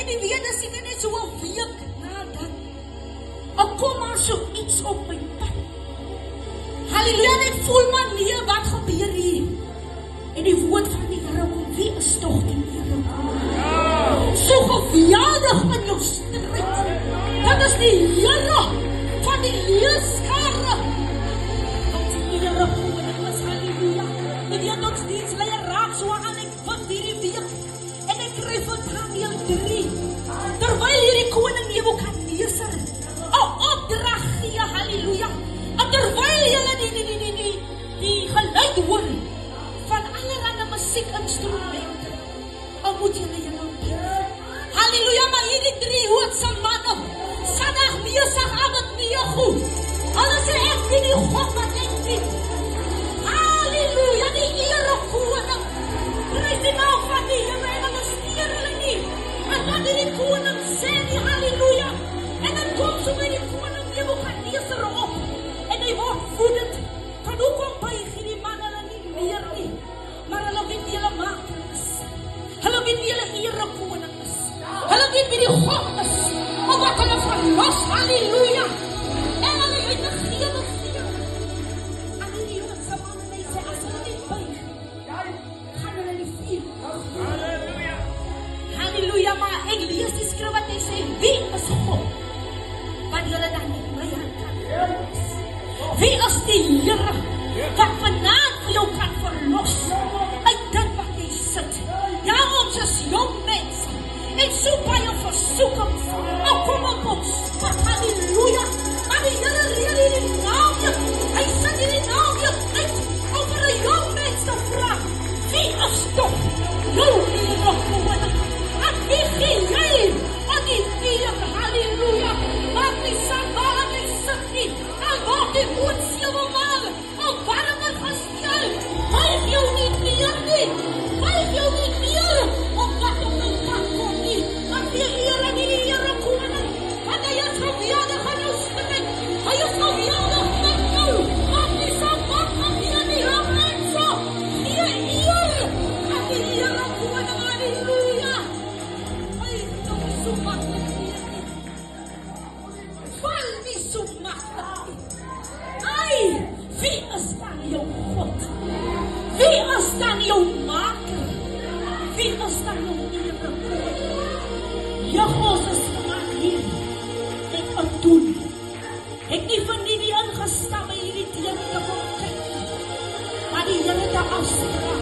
En die weet as ek net so 'n week nadat ek kom maar so iets op my pad. Halleluja, ek voel maar nee, wat gebeur hier? En die woord van die Here kom, wie is tog die Here? So geweldig in jou stryd. Dat is die Here van die leerskare. Wat die Here koning was, halleluja. En die godsdienstleier raak so aan ek wat hierdie week. En ek kry van Daniël 3. Terwyl hierdie koning Nebukadneser 'n opdrag gee, halleluja. En terwyl julle die geluid hoor van allerlei musiekinstrumente, dan moet julle bid. Halleluja, maar hierdie 3 Joodse manne, Sadrag, Mesach, Abednego, hulle sê ek dien die God wat ek dien. Halleluja, die Here koning. Prys die naam van die Here en hulle steur hulle nie. En wat die koning sê nie, halleluja. En dan kom so met die koning Nebukadneser op. En hy word woedend. Van hoekom buig hierdie man hulle nie meer nie. Maar hulle weet wie hulle maker is. Hulle weet wie hulle Here koning is. Hulle weet wie die God is. En wat hulle verlos, halleluja. En hulle het gegee. En die Joodse man en hy sê, as hulle nie buig, gaan hulle nie vier. Halleluja. Halleluja, maar ek lees die skrif wat hy sê, wie is God? Wat julle dan met my hand kan verlos? Wie is die Here wat vanaand vir jou kan verlos? Ek dink wat jy sit. Ja, ons is jong mense. En so baie versoekings. Nou kom op ons. Halleluja. Maar die Here leer hierdie naamlik. Hy sit hierdie naamlik uit over 'n jong mens te vra. Wie is toch jou Here koning? En wie gee jy aan die Here? Halleluja. Maak nie saak waar jy sit nie. En word die woord 7 maal. En waarom het gestel? Buig jou nie meer nie. Buig jou nie meer. Omdat op my pad kom nie. Want die Here nie die Here koning. Want hy is geweldig aan jou stryd. Hy is geweldig met jou. Maak nie saak wat gebeur nie. Hou mense. Die Here. En die Here koning. Halleluja. Hy is so makkelijk nie. Val nie so makkelijk. Ai, wie is dan jou God? Wie is dan jou maker? Wie is dan jou Here koning? Jehos is vanaf hier met 'n doel. Ek nie van die ingestap by hierdie deur te kom kyk. Maar die Here te afspraak.